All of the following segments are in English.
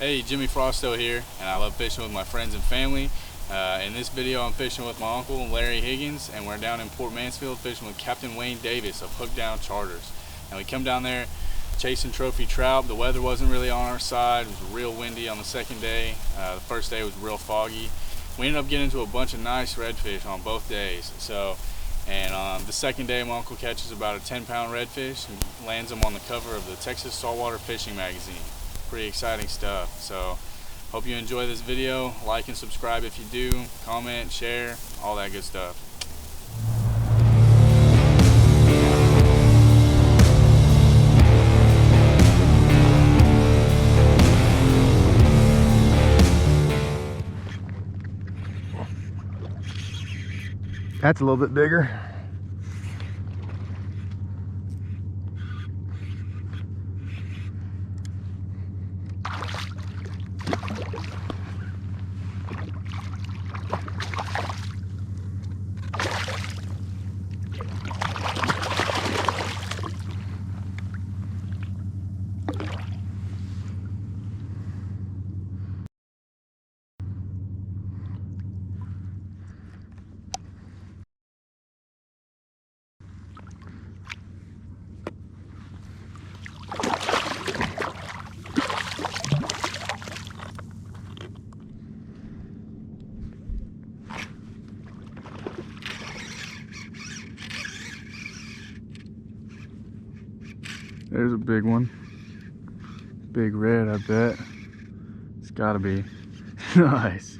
Hey, Jimmy Frosto here, and I love fishing with my friends and family. In this video I'm fishing with my uncle Larry Higgins, and we're down in Port Mansfield fishing with Captain Wayne Davis of Hook Down Charters. And we come down there chasing trophy trout. The weather wasn't really on our side. It was real windy on the second day. The first day was real foggy. We ended up getting into a bunch of nice redfish on both days. And on the second day, my uncle catches about a 10-pound redfish and lands them on the cover of the Texas Saltwater Fishing Magazine. Pretty exciting stuff. So hope you enjoy this video. Like and subscribe if you do. Comment, share, all that good stuff. That's a little bit bigger. There's a big one. Big red, I bet. It's gotta be. Nice.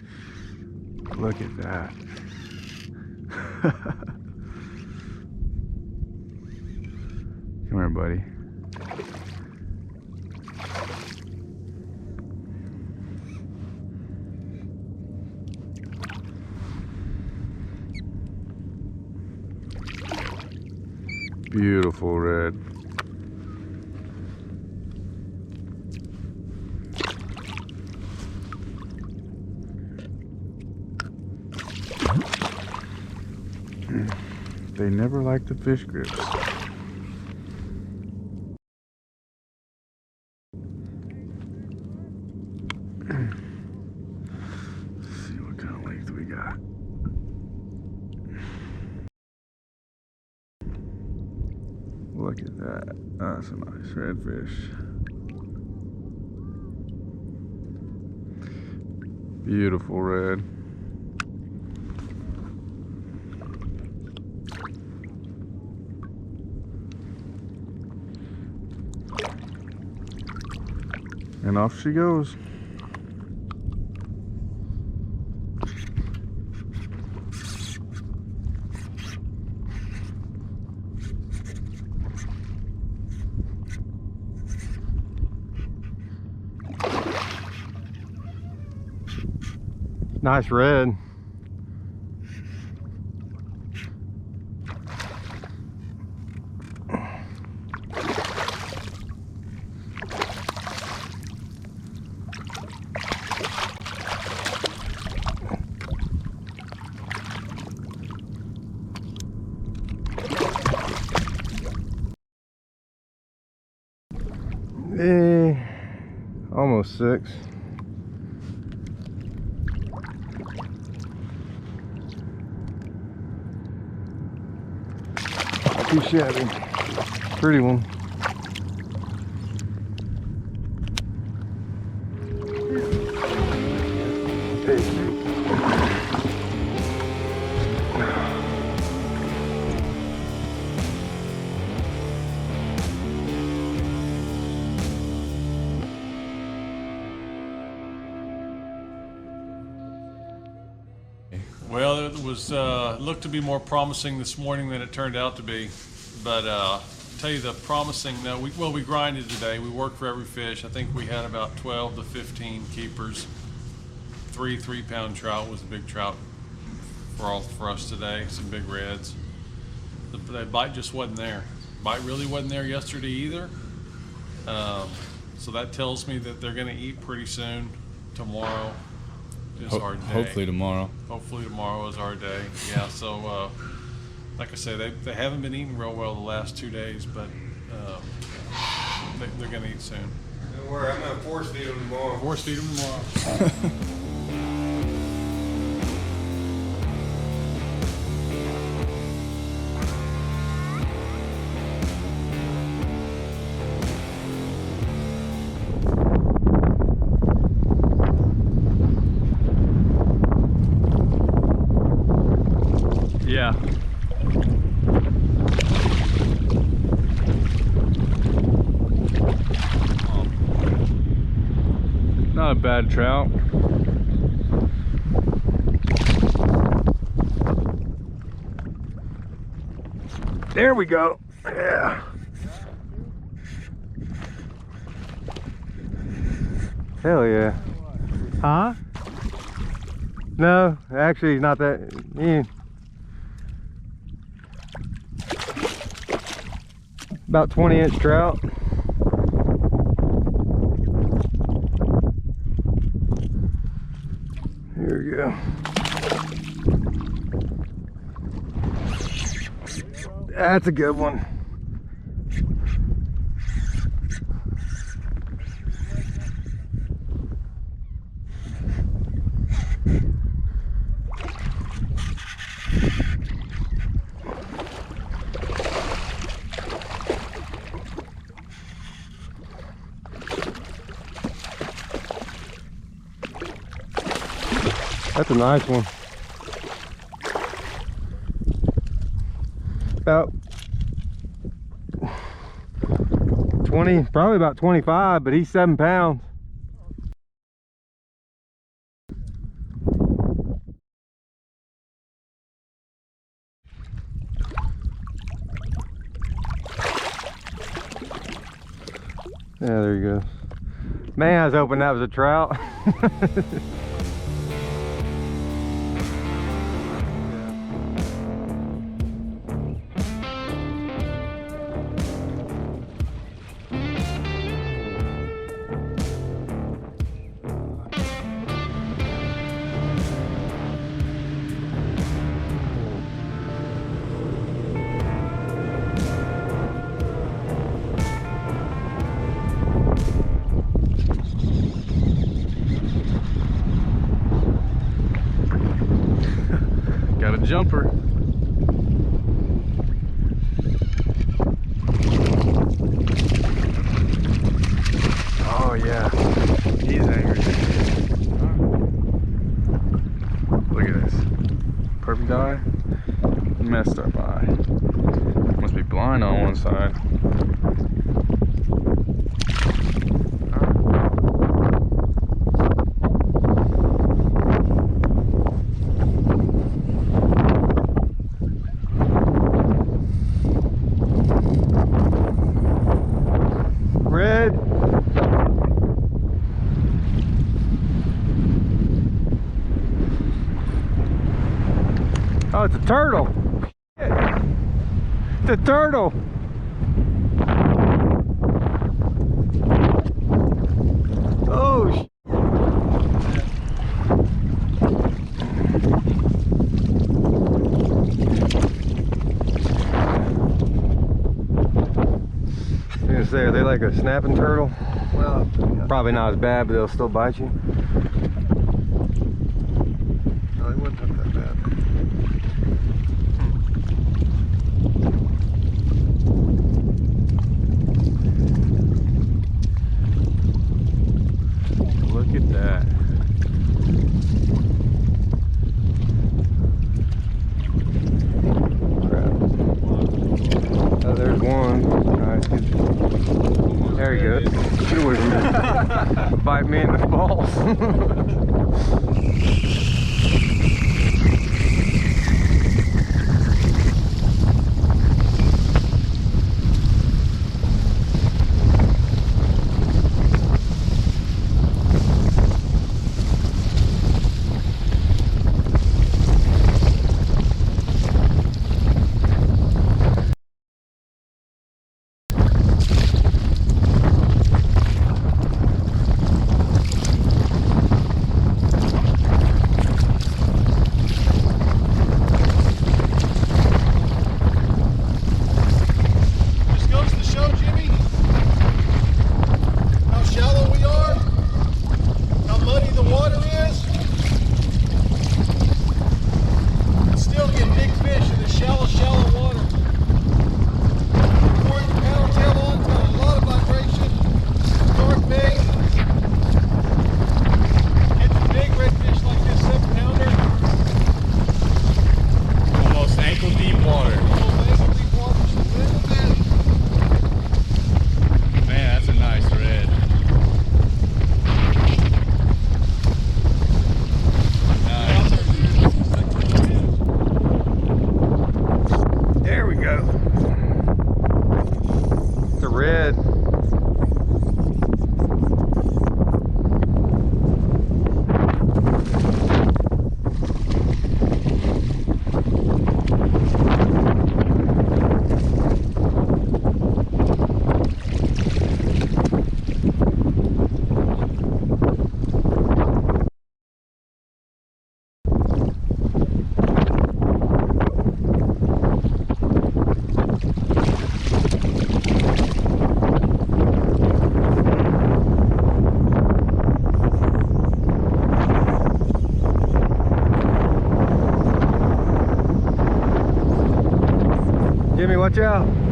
Look at that. Come here, buddy. Beautiful red. They never like the fish grips. Let's see what kind of length we got. Look at that. That's a nice redfish. Beautiful red. And off she goes. Nice red. Almost 6. Too shabby. Pretty one. Well, it was looked to be more promising this morning than it turned out to be, but tell you the promising. No, we grinded today. We worked for every fish. I think we had about 12 to 15 keepers. 3-pound trout was a big trout for us today. Some big reds. The bite just wasn't there. Bite really wasn't there yesterday either. So that tells me that they're going to eat pretty soon. Tomorrow is our day. Hopefully tomorrow. Hopefully tomorrow is our day. Yeah. So like I say, they haven't been eating real well the last 2 days, but they're going to eat soon. Don't worry, I'm gonna force feed them tomorrow. Force feed them tomorrow. Yeah. Not a bad trout. There we go. Yeah. Hell yeah. Huh? No, actually he's not that. About 20-inch trout. Here we go. That's a good one. That's a nice one. About 20, probably about 25, but he's 7 pounds. Yeah, there you go. Man, I was hoping that was a trout. Got a jumper. Oh yeah, he's angry. Look at this. Perfect eye, messed up eye. Must be blind on one side. Red. Oh, it's a turtle. It's a turtle. Oh, shit. I was gonna say, are they like a snapping turtle? Well, Probably not as bad, but they'll still bite you. no, it wouldn't look that bad. Look at that. Crap. Oh, there's one. Alright, there you go. It was bite me in the balls. watch out.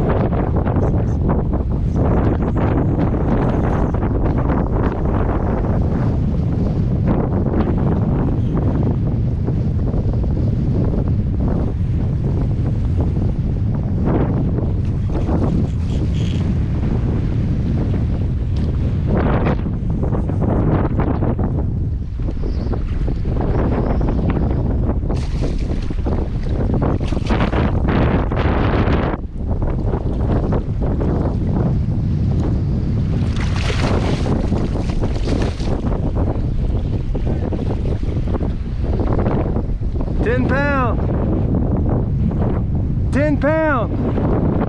£10. 10 pounds.